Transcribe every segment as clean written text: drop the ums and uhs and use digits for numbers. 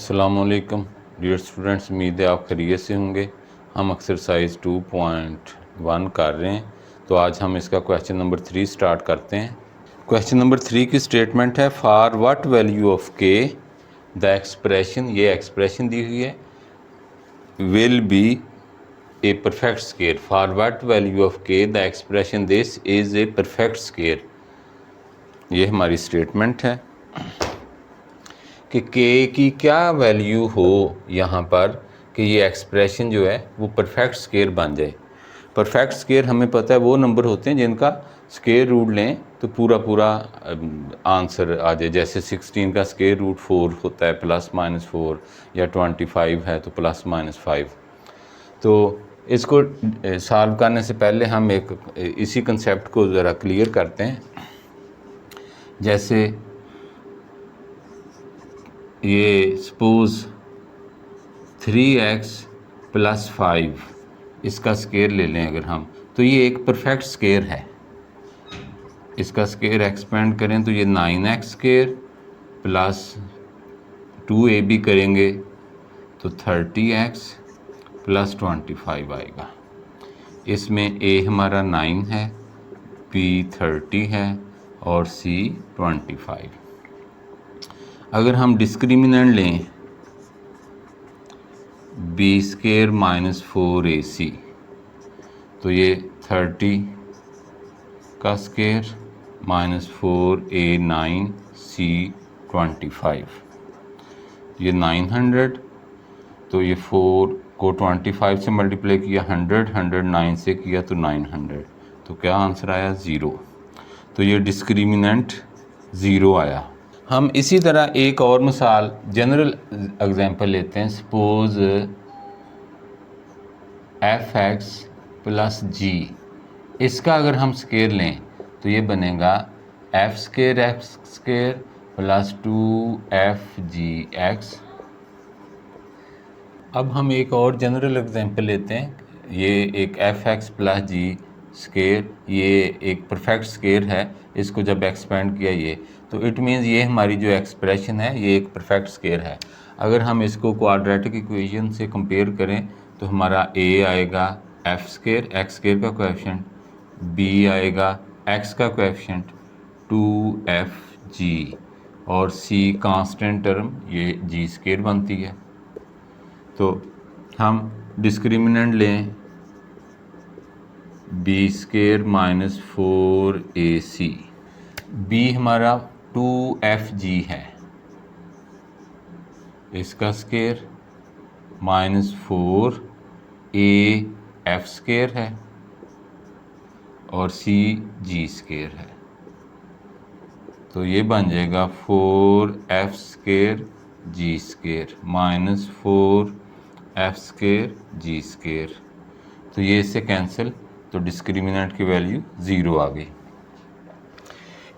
अस्सलामुअलैकुम dear students, उम्मीद है आप खैरियत से होंगे। हम एक्सरसाइज 2.1 कर रहे हैं, तो आज हम इसका क्वेश्चन नंबर 3 स्टार्ट करते हैं। क्वेश्चन नंबर 3 की स्टेटमेंट है, for what value of k the expression, ये एक्सप्रेशन दी हुई है, will be a perfect square. For what value of k the expression this is a perfect square. ये हमारी स्टेटमेंट है कि के की क्या वैल्यू हो यहाँ पर कि ये एक्सप्रेशन जो है वो परफेक्ट स्केयर बन जाए। परफेक्ट स्केयर हमें पता है वो नंबर होते हैं जिनका स्केयर रूट लें तो पूरा आंसर आ जाए। जैसे 16 का स्केयर रूट 4 होता है ±4, या 25 है तो ±5। तो इसको सॉल्व करने से पहले हम एक इसी कंसेप्ट को ज़रा क्लियर करते हैं। जैसे ये सपोज़ 3x + 5 इसका स्केयर ले लें अगर हम, तो ये एक परफेक्ट स्केयर है। इसका स्केयर एक्सपेंड करें तो ये 9x स्केयर प्लस 2ab करेंगे तो 30x + 25 आएगा। इसमें a हमारा 9 है, b 30 है और c 25। अगर हम डिस्क्रिमिनेंट लें b² - 4ac, तो ये 30 का स्केयर -4a9c 25, ये 900। तो ये 4 को 25 से मल्टीप्लाई किया 100 9 से किया तो 900, तो क्या आंसर आया 0। तो ये डिस्क्रिमिनेंट 0 आया। हम इसी तरह एक और मिसाल जनरल एग्जांपल लेते हैं। सपोज़ fx + g, इसका अगर हम स्केयर लें तो ये बनेगा f² + 2fgx। अब हम एक और जनरल एग्जांपल लेते हैं। ये एक fx + g स्केयर, ये एक परफेक्ट स्केयर है। इसको जब एक्सपेंड किया ये, तो इट मीन्स ये हमारी जो एक्सप्रेशन है ये एक परफेक्ट स्केयर है। अगर हम इसको क्वाड्रेटिक इक्वेशन से कंपेयर करें तो हमारा a आएगा f² x² का कोएफिशिएंट, b आएगा x का कोएफिशिएंट 2fg और c कांस्टेंट टर्म ये g² बनती है। तो हम डिस्क्रिमिनेंट लें b² - 4ac, b हमारा 2fg है, इसका स्केयर -4af² है और c g² है, तो ये बन जाएगा 4f² g² -4f² g²। तो ये इससे कैंसिल, तो डिस्क्रिमिनेंट की वैल्यू 0 आ गई।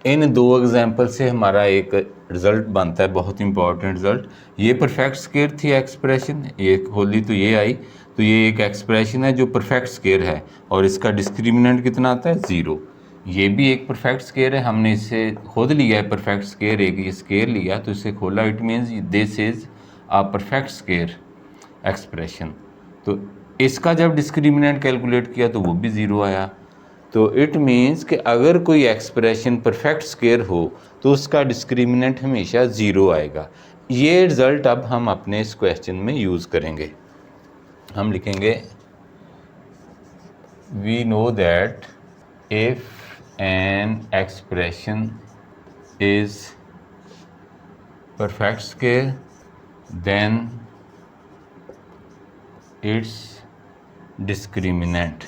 इन दो एग्जाम्पल से हमारा एक रिज़ल्ट बनता है, बहुत इंपॉर्टेंट रिज़ल्ट। ये परफेक्ट स्केयर थी एक्सप्रेशन, ये खोली तो ये आई, तो ये एक एक्सप्रेशन है जो परफेक्ट स्केयर है और इसका डिस्क्रिमिनेंट कितना आता है 0। ये भी एक परफेक्ट स्केयर है, हमने इसे खुद लिया है परफेक्ट स्केयर, एक ये स्केयर लिया तो इसे खोला, it means this is a perfect square expression. तो इसका जब डिस्क्रिमिनेंट कैलकुलेट किया तो वो भी 0 आया। तो इट मीन्स कि अगर कोई एक्सप्रेशन परफेक्ट स्केयर हो तो उसका डिस्क्रिमिनेंट हमेशा 0 आएगा। ये रिज़ल्ट अब हम अपने इस क्वेश्चन में यूज़ करेंगे। हम लिखेंगे we know that if an expression is perfect square then its discriminant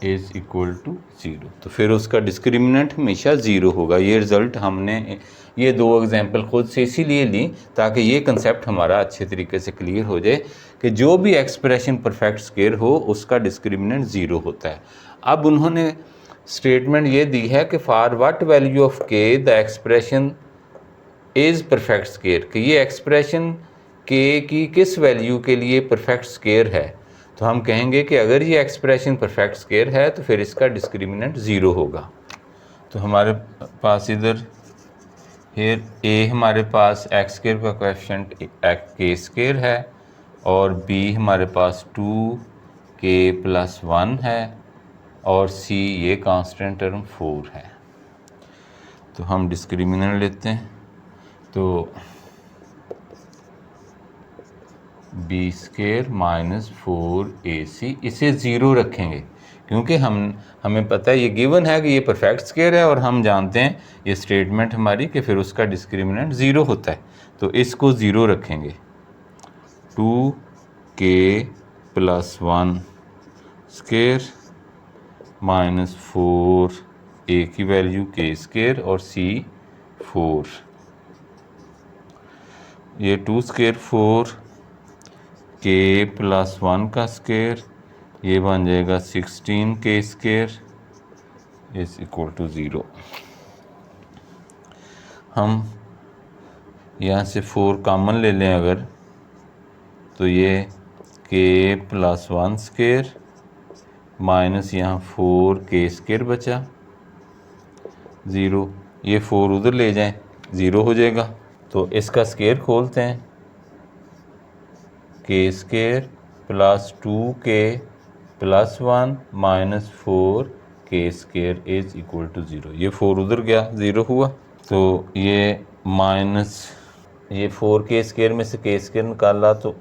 is equal to 0। तो फिर उसका डिस्क्रिमिनेंट हमेशा 0 होगा। ये रिज़ल्ट हमने ये दो एग्जांपल खुद से इसीलिए ली ताकि ये कंसेप्ट हमारा अच्छे तरीके से क्लियर हो जाए कि जो भी एक्सप्रेशन परफेक्ट स्केयर हो उसका डिस्क्रिमिनेंट 0 होता है। अब उन्होंने स्टेटमेंट ये दी है कि for what value of k the expression is perfect square, कि ये एक्सप्रेशन के की किस वैल्यू के लिए परफेक्ट स्केयर है। तो हम कहेंगे कि अगर ये एक्सप्रेशन परफेक्ट स्केयर है तो फिर इसका डिस्क्रिमिनेंट 0 होगा। तो हमारे पास इधर फिर ए हमारे पास एक्स स्क्वायर का कोएफिशिएंट के स्क्वायर है और बी हमारे पास 2k+1 है और सी ये कांस्टेंट टर्म 4 है। तो हम डिस्क्रिमिनेंट लेते हैं, तो बी स्क्वायर माइनस 4ac, इसे ज़ीरो रखेंगे क्योंकि हमें पता है ये गिवन है कि ये परफेक्ट स्क्वायर है और हम जानते हैं ये स्टेटमेंट हमारी कि फिर उसका डिस्क्रिमिनेंट ज़ीरो होता है, तो इसको ज़ीरो रखेंगे। 2k+1 स्क्वायर माइनस 4a की वैल्यू k स्क्वायर और c 4, ये 2 स्क्वायर 4, k+1 का स्क्वायर, ये बन जाएगा 16k square is equal to 0। हम यहाँ से 4 कॉमन ले लें अगर, तो ये k+1 स्क्वायर माइनस यहाँ 4k स्क्वायर बचा 0, ये 4 उधर ले जाएं 0 हो जाएगा। तो इसका स्क्वायर खोलते हैं, k square plus 2k+1 minus 4k square is equal to 0, ये 4 उधर गया 0 हुआ। तो ये माइनस ये 4k स्क्वायर में से k स्क्वायर निकाला तो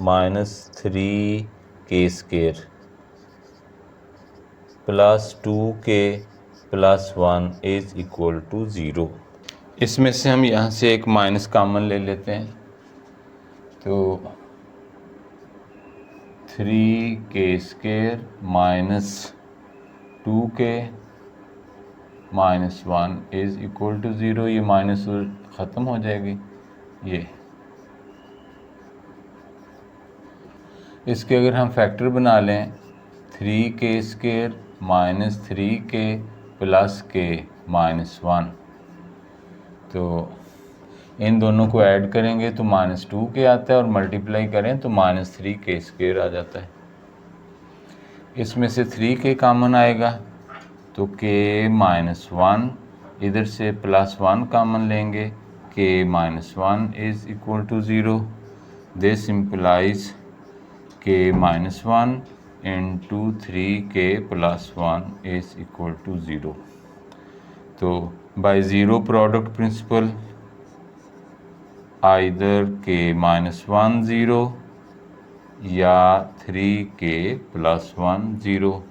minus 3k square plus 2k+1 is equal to 0। इसमें से हम यहाँ से एक माइनस कॉमन ले लेते हैं, तो 3k square minus 2k minus 1 is equal to 0, ये माइनस ख़त्म हो जाएगी। ये इसके अगर हम फैक्टर बना लें 3k square minus 3k plus k minus 1, तो इन दोनों को ऐड करेंगे तो माइनस 2k आता है और मल्टीप्लाई करें तो माइनस 3k स्क्वायर आ जाता है। इसमें से 3k कॉमन आएगा तो k माइनस 1, इधर से प्लस 1 कॉमन लेंगे, k minus 1 is equal to 0। This implies k minus 1 into 3k+1 is equal to 0। तो by zero product principle either k minus 1 0 या 3k+1 0,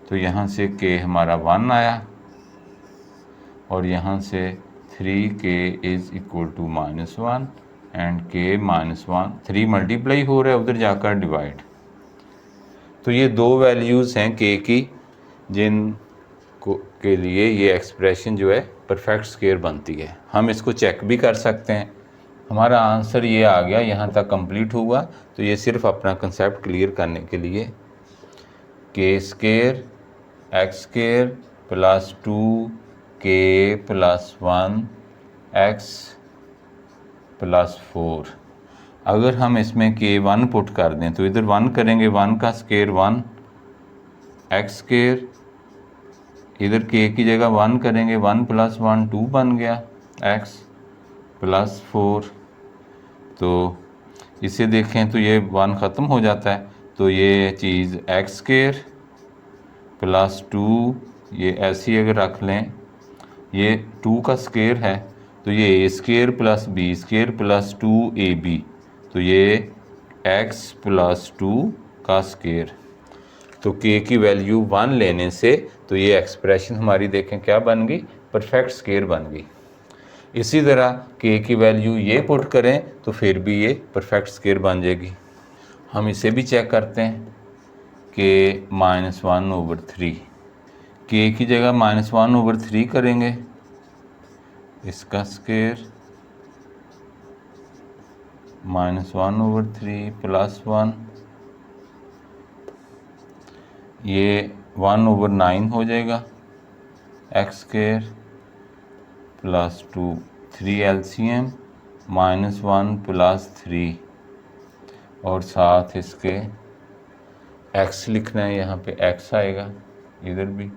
तो यहाँ से k हमारा 1 आया और यहाँ से 3k is equal to -1 and k -1, 3 multiply हो रहा है उधर जाकर डिवाइड। तो ये दो वैल्यूज़ हैं k की जिन के लिए ये एक्सप्रेशन जो है परफेक्ट स्क्वायर बनती है। हम इसको चेक भी कर सकते हैं, हमारा आंसर ये आ गया, यहाँ तक कंप्लीट हुआ। तो ये सिर्फ अपना कंसेप्ट क्लियर करने के लिए k square x square plus 2k+1 x plus 4, अगर हम इसमें k 1 पुट कर दें तो इधर 1 करेंगे, 1 का स्क्वायर 1 एक्स स्क्वायर, इधर k की जगह 1 करेंगे, 1 + 1 2 बन गया x प्लस 4। तो इसे देखें तो ये 1 ख़त्म हो जाता है, तो ये चीज़ एक्स स्क्वायर प्लस 2, ये ऐसी अगर रख लें, ये 2 का स्क्वायर है तो ये a square plus b square plus 2ab, तो ये x प्लस 2 का स्क्वायर। तो k की वैल्यू 1 लेने से तो ये एक्सप्रेशन हमारी देखें क्या बन गई, परफेक्ट स्क्वायर बन गई। इसी तरह k की वैल्यू ये पुट करें तो फिर भी ये परफेक्ट स्क्वायर बन जाएगी। हम इसे भी चेक करते हैं, k -1/3, k की जगह -1/3 करेंगे, इसका स्क्वायर -1/3 प्लस 1, ये 1/9 हो जाएगा x square plus 2, 3 LCM -1 plus 3 और साथ इसके x लिखना है, यहाँ पे x आएगा, इधर भी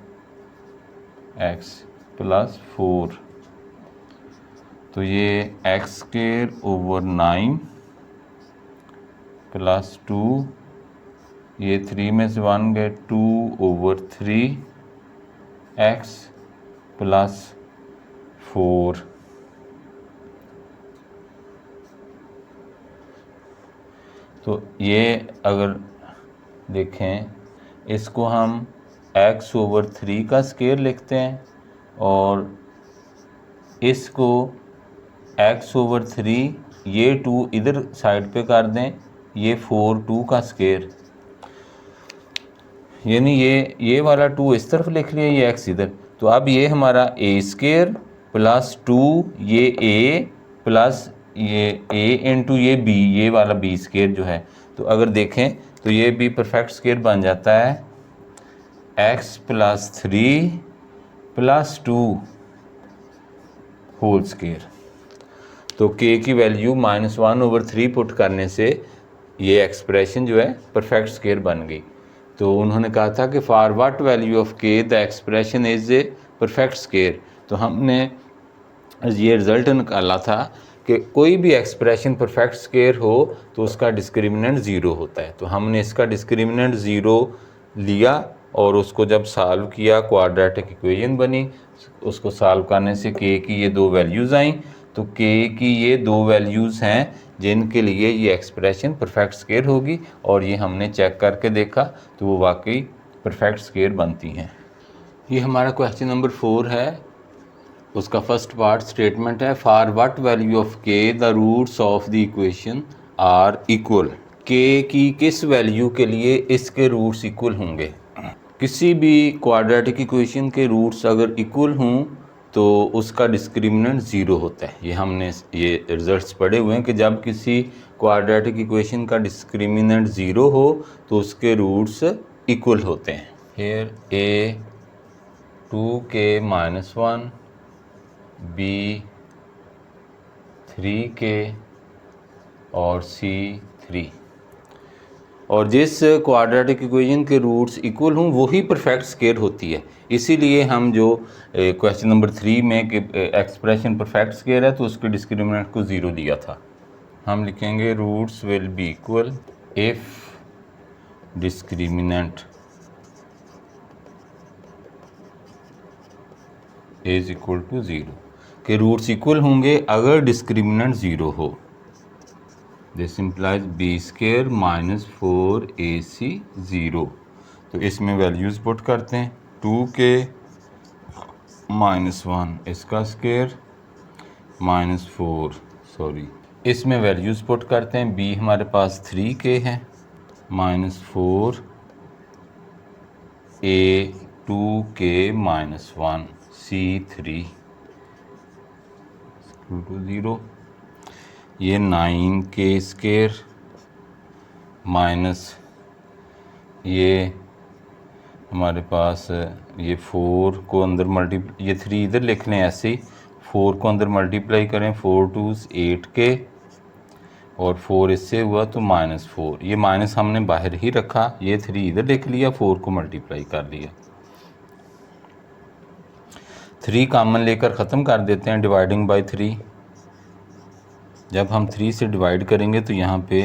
x प्लस 4। तो ये एक्स स्क्वायर ओवर 9 प्लस 2, ये 3 में से 1 गए, 2 ओवर 3 एक्स प्लस 4। तो ये अगर देखें, इसको हम x ओवर 3 का स्क्वायर लिखते हैं और इसको x ओवर 3, ये 2 इधर साइड पे कर दें, ये 4 2 का स्क्वायर, यानी ये वाला 2 इस तरफ लिख लिया, ये x इधर। तो अब ये हमारा a स्क्वायर प्लस 2 ये a प्लस ये a इंटू ये b, ये वाला b स्क्वायर जो है। तो अगर देखें तो ये भी परफेक्ट स्क्वायर बन जाता है x plus 3 plus 2 whole square. तो k की वैल्यू -1 ओवर 3 पुट करने से ये एक्सप्रेशन जो है परफेक्ट स्क्वायर बन गई। तो उन्होंने कहा था कि for what value of k the expression is a perfect square. तो हमने ये रिज़ल्ट निकाला था कि कोई भी एक्सप्रेशन परफेक्ट स्क्वायर हो तो उसका डिस्क्रिमिनेंट ज़ीरो होता है। तो हमने इसका डिस्क्रिमिनेंट ज़ीरो लिया और उसको जब सॉल्व किया, क्वाड्रेटिक इक्वेशन बनी। उसको सॉल्व करने से k की ये दो वैल्यूज़ आई। तो k की ये दो वैल्यूज़ हैं जिनके लिए ये एक्सप्रेशन परफेक्ट स्क्वायर होगी, और ये हमने चेक करके देखा तो वो वाकई परफेक्ट स्क्वायर बनती हैं। ये हमारा क्वेश्चन नंबर 4 है। उसका फर्स्ट पार्ट स्टेटमेंट है, for what value of k the roots of the equation are equal. k की किस वैल्यू के लिए इसके रूट्स इक्वल होंगे। किसी भी क्वाड्रेटिक इक्वेशन के रूट्स अगर इक्वल हों तो उसका डिस्क्रिमिनेंट ज़ीरो होता है। ये हमने ये रिजल्ट्स पढ़े हुए हैं कि जब किसी क्वाड्रेटिक इक्वेशन का डिस्क्रिमिनेंट ज़ीरो हो तो उसके रूट्स इक्वल होते हैं। फिर a 2k - 1, b 3k और c 3। और जिस क्वाड्रेटिक इक्वेशन के रूट्स इक्वल हों वही परफेक्ट स्क्वायर होती है। इसीलिए हम जो क्वेश्चन नंबर 3 में कि एक्सप्रेशन परफेक्ट स्क्वायर है तो उसके डिस्क्रिमिनेंट को ज़ीरो दिया था। हम लिखेंगे roots will be equal if discriminant is equal to zero, के रूट्स इक्वल होंगे अगर डिस्क्रिमिनेंट ज़ीरो हो। This implies b square -4ac 0। तो इसमें वैल्यूज़ पुट करते हैं, 2k -1 इसका स्क्वायर -4 इसमें वैल्यूज़ पुट करते हैं। b हमारे पास 3k है, -4 a 2k -1 c 3 0। ये 9k स्क्वायर माइनस ये हमारे पास ये 4 को अंदर ये 3 इधर लिख लें ऐसे ही, 4 को अंदर मल्टीप्लाई करें, 4 2s 8k और 4 इससे हुआ तो -4। ये माइनस हमने बाहर ही रखा, ये 3 इधर लिख लिया, 4 को मल्टीप्लाई कर लिया। 3 कॉमन लेकर ख़त्म कर देते हैं, डिवाइडिंग बाय 3। जब हम 3 से डिवाइड करेंगे तो यहाँ पे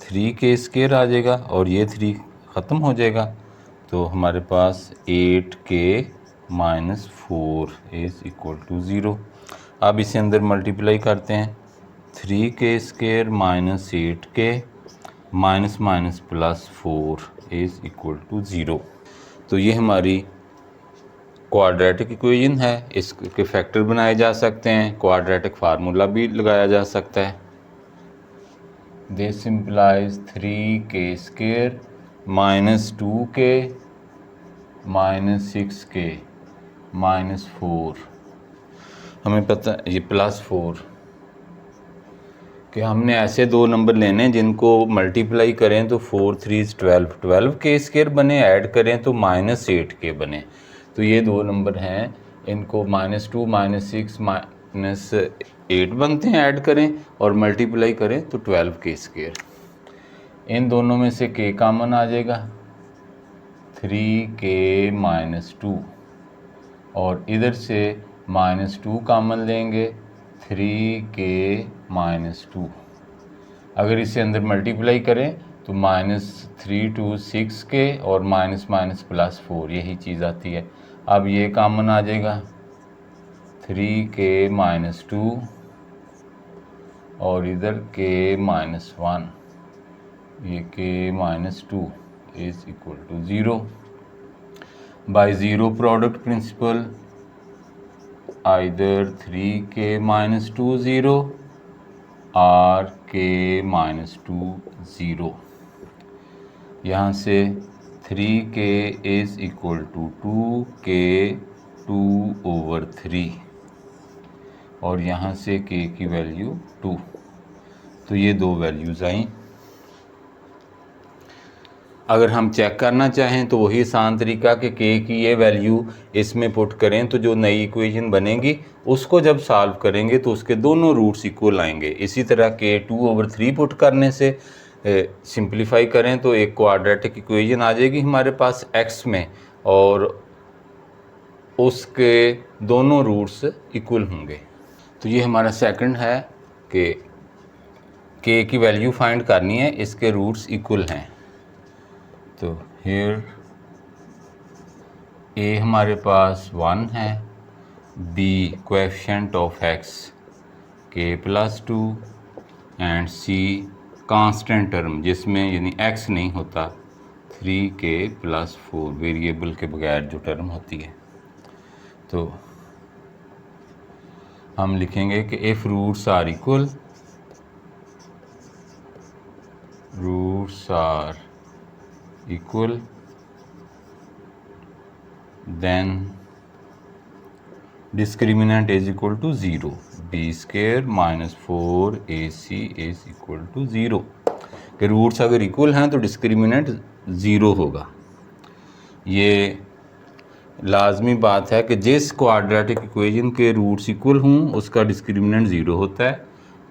3k स्क्वायर आ जाएगा और ये 3 ख़त्म हो जाएगा। तो हमारे पास 8k - 4 इज़ इक्वल टू 0। अब इसे अंदर मल्टीप्लाई करते हैं, 3k square -8k minus +4 is equal to 0। तो ये हमारी क्वाड्रेटिक इक्वेशन है। इसके फैक्टर बनाए जा सकते हैं, क्वाड्रेटिक फार्मूला भी लगाया जा सकता है। This implies 3k square -2k -6k -4। हमें पता ये +4 कि हमने ऐसे दो नंबर लेने जिनको मल्टीप्लाई करें तो 4 3 12, 12k स्क्वायर बने, ऐड करें तो -8k बने। तो ये दो नंबर हैं, इनको -2 -6 -8 बनते हैं, ऐड करें और मल्टीप्लाई करें तो 12k स्क्वायर। इन दोनों में से k कॉमन आ जाएगा, 3k - 2 और इधर से -2 कॉमन लेंगे 3k-2। अगर इसे अंदर मल्टीप्लाई करें तो -3 to 6k और माइनस माइनस +4 यही चीज़ आती है। अब ये कॉमन आ जाएगा 3k-2 और इधर k-1, ये k-2 is equal to 0। By zero product principle either 3k-2 0 और k-2 0। यहाँ से 3k is equal to 2k 2/3 और यहाँ से k की वैल्यू 2। तो ये दो वैल्यूज़ आई। अगर हम चेक करना चाहें तो वही आसान तरीका कि k की ये वैल्यू इसमें पुट करें तो जो नई इक्वेशन बनेगी उसको जब सॉल्व करेंगे तो उसके दोनों रूट्स इक्वल आएंगे। इसी तरह k 2/3 पुट करने से सिंप्लीफाई करें तो एक क्वाड्रेटिक इक्वेशन आ जाएगी हमारे पास x में और उसके दोनों रूट्स इक्वल होंगे। तो ये हमारा सेकंड है कि k की वैल्यू फाइंड करनी है, इसके रूट्स इक्वल हैं। तो हियर a हमारे पास 1 है, b coefficient of x k+2 and c constant term जिसमें यानी x नहीं होता 3k+4 वेरिएबल के बगैर जो टर्म होती है। तो हम लिखेंगे कि if roots are equal, then discriminant is equal to 0, b square minus 4ac is equal to 0। कि रूट्स अगर इक्वल हैं तो डिस्क्रिमिनेंट 0 होगा। ये लाजमी बात है कि जिस क्वाड्रेटिक इक्वेशन के रूट्स इक्वल हों उसका डिस्क्रिमिनेंट 0 होता है,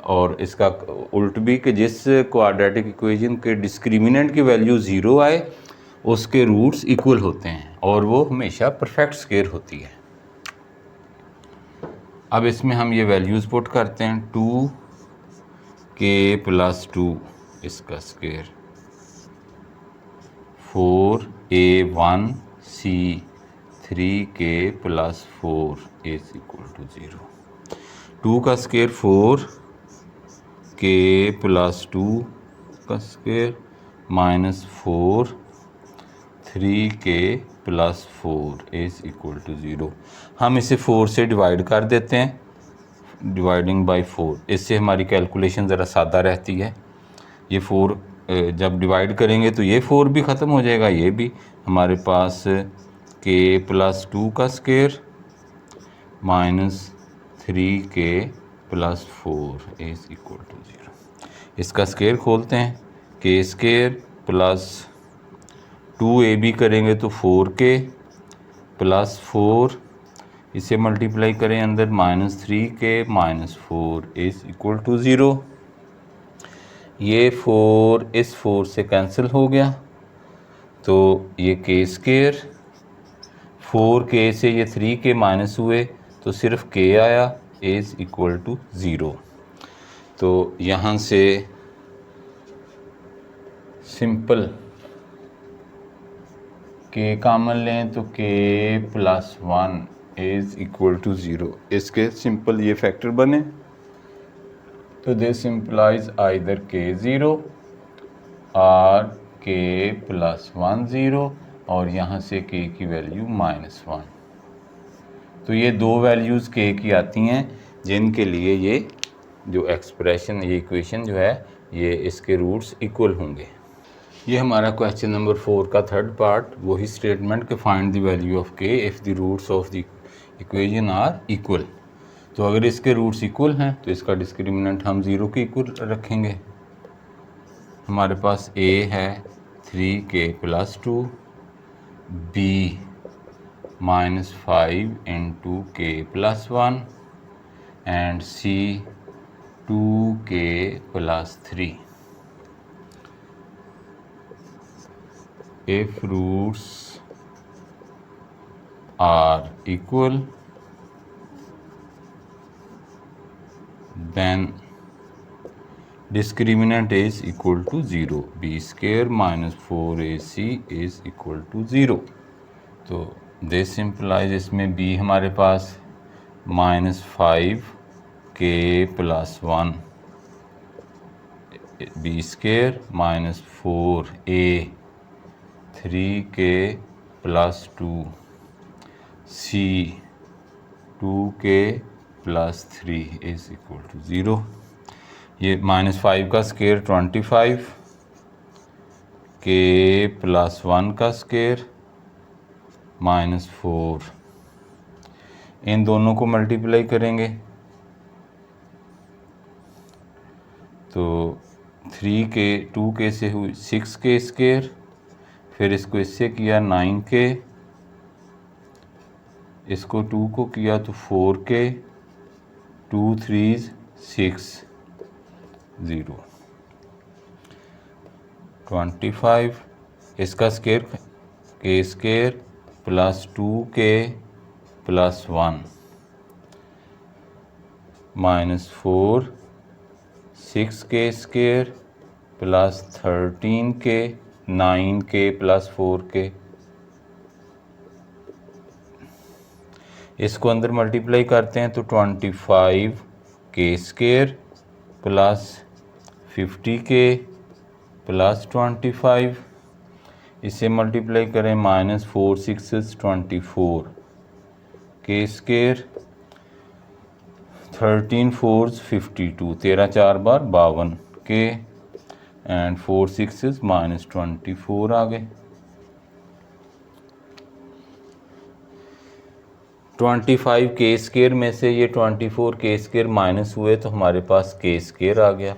और इसका उल्ट भी कि जिस क्वाड्रेटिक इक्वेशन के डिस्क्रिमिनेंट की वैल्यू 0 आए उसके रूट्स इक्वल होते हैं और वो हमेशा परफेक्ट स्क्वायर होती है। अब इसमें हम ये वैल्यूज़ पुट करते हैं 2k+2 इसका square, 4a1c 3k+4 is equal to 0। 2 का स्क्वायर 4k+2 का square -4 3k+4 is equal to 0। हम इसे 4 से डिवाइड कर देते हैं, डिवाइडिंग बाय 4। इससे हमारी कैलकुलेशन ज़रा सादा रहती है। ये 4 जब डिवाइड करेंगे तो ये 4 भी ख़त्म हो जाएगा, ये भी। हमारे पास k+2 का square -3k+4 is equal to 0। इसका स्क्वायर खोलते हैं, k² प्लस 2ab करेंगे तो 4k+4, इसे मल्टीप्लाई करें अंदर -3k-4 इज इक्वल टू 0। ये 4 इस 4 से कैंसिल हो गया तो ये k², 4k से ये 3k माइनस हुए तो सिर्फ k आया इज इक्वल टू 0। तो यहाँ से सिंपल k कॉमन लें तो k+1 इज इक्वल टू 0। इसके सिंपल ये फैक्टर बने तो दिस इम्प्लाइज आइदर k0 और k+1 0 और यहाँ से k की वैल्यू -1। तो ये दो वैल्यूज़ k की आती हैं जिनके लिए ये जो एक्सप्रेशन, ये इक्वेशन जो है ये इसके रूट्स इक्वल होंगे। ये हमारा क्वेश्चन नंबर 4 का थर्ड पार्ट, वही स्टेटमेंट के find the value of k if the roots of the equation are equal. तो अगर इसके रूट्स इक्वल हैं तो इसका डिस्क्रिमिनेंट हम 0 के इक्वल रखेंगे। हमारे पास a है 3k+2, b -5 × k+1 and c 2k+3। if roots are equal then discriminant is equal to 0, b square minus 4ac is equal to 0। तो this implies इसमें b हमारे पास -5k + 1 b square minus 4a 3k + 2 c 2k + 3 is equal to 0। ये -5 का square 25, k + 1 का square -4, इन दोनों को multiply करेंगे तो 3k 2k से हुई 6k स्क्वायर, फिर इसको इससे किया 9k, इसको 2 को किया तो 4k, 2 3s 6 0 25, इसका square k square + 2k + 1 -4 6k square + 13k 9k + 4k, इसको अंदर मल्टीप्लाई करते हैं तो 25k स्क्वायर + 50k + 25, इसे मल्टीप्लाई करें -4 6 24 k square 13 4 52, 13 4 bar 52 k and 4 6 -24 आ गए। 25 k स्क्वायर में से ये 24 k स्क्वायर माइनस हुए तो हमारे पास k स्क्वायर आ गया।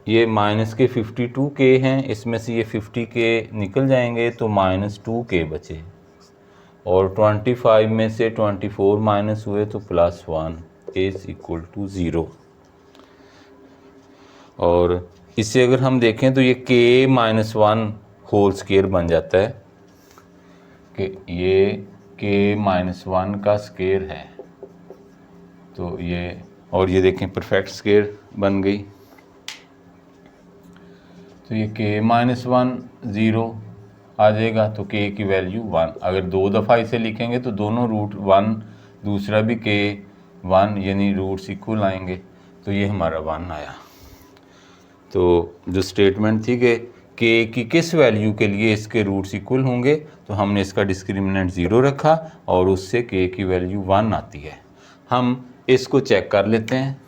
ये माइनस के 52k हैं, इसमें से ये 50k निकल जाएंगे तो -2k बचे, और 25 में से 24 माइनस हुए तो +1 इज इक्वल टू 0। और इससे अगर हम देखें तो ये k - 1 होल स्क्वायर बन जाता है कि ये k - 1 का स्क्वायर है, तो ये, और ये देखें परफेक्ट स्क्वायर बन गई, तो ये k - 1 0 आ जाएगा, तो k की वैल्यू 1। अगर 2 दफ़ा इसे लिखेंगे तो दोनों रूट 1, दूसरा भी k 1, यानी रूट्स इक्वल आएंगे, तो ये हमारा 1 आया। तो जो स्टेटमेंट थी कि k की किस वैल्यू के लिए इसके रूट्स इक्वल होंगे, तो हमने इसका डिस्क्रिमिनेंट 0 रखा और उससे k की वैल्यू 1 आती है। हम इसको चेक कर लेते हैं।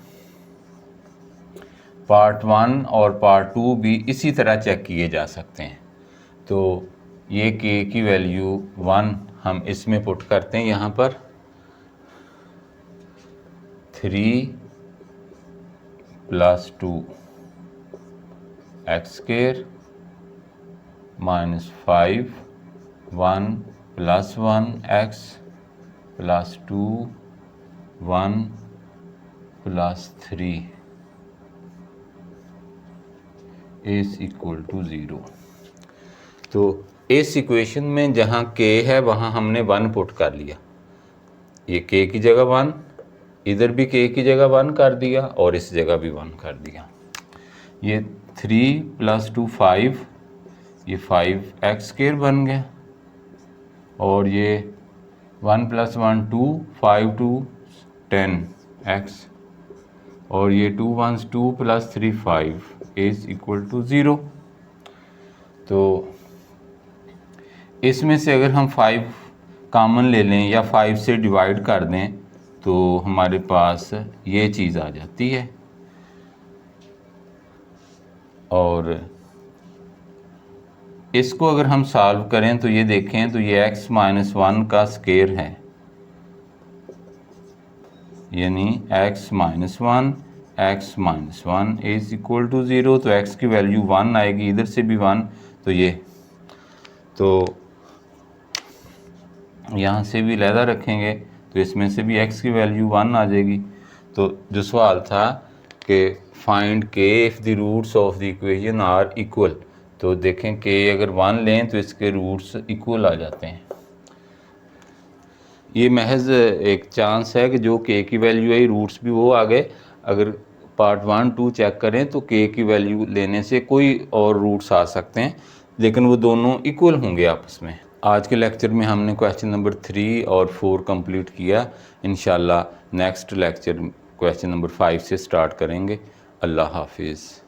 पार्ट 1 और पार्ट 2 भी इसी तरह चेक किए जा सकते हैं। तो ये k की वैल्यू 1 हम इसमें पुट करते हैं, यहाँ पर 3 + 2 x square -5 1 + 1 x + 2 1 + 3 is equal to 0। तो इस इक्वेशन में जहाँ k है वहाँ हमने 1 पुट कर लिया, ये k की जगह 1, इधर भी k की जगह 1 कर दिया और इस जगह भी 1 कर दिया। ये 3 + 2 5, ये 5x स्क्वायर बन गया, और ये 1 + 1 2 5 2 10x, और ये 2 1s 2 + 3 5 इज इक्वल टू 0। तो इसमें से अगर हम 5 कॉमन ले लें या 5 से डिवाइड कर दें तो हमारे पास ये चीज़ आ जाती है, और इसको अगर हम सॉल्व करें तो ये देखें तो ये x - 1 का स्क्वायर है, यानी x - 1 इज इक्वल टू 0। तो x की वैल्यू 1 आएगी, इधर से भी 1, तो ये, तो यहाँ से भी लहदा रखेंगे तो इसमें से भी x की वैल्यू 1 आ जाएगी। तो जो सवाल था कि find k if the roots of the equation are equal, तो देखें k अगर 1 लें तो इसके रूट्स इक्वल आ जाते हैं। ये महज एक चांस है कि जो के की वैल्यू आई, रूट्स भी वो आ गए। अगर पार्ट 1 2 चेक करें तो के की वैल्यू लेने से कोई और रूट्स आ सकते हैं, लेकिन वो दोनों इक्वल होंगे आपस में। आज के लेक्चर में हमने क्वेश्चन नंबर 3 और 4 कंप्लीट किया। इंशाल्लाह नेक्स्ट लेक्चर क्वेश्चन नंबर 5 से स्टार्ट करेंगे। अल्लाह हाफिज़।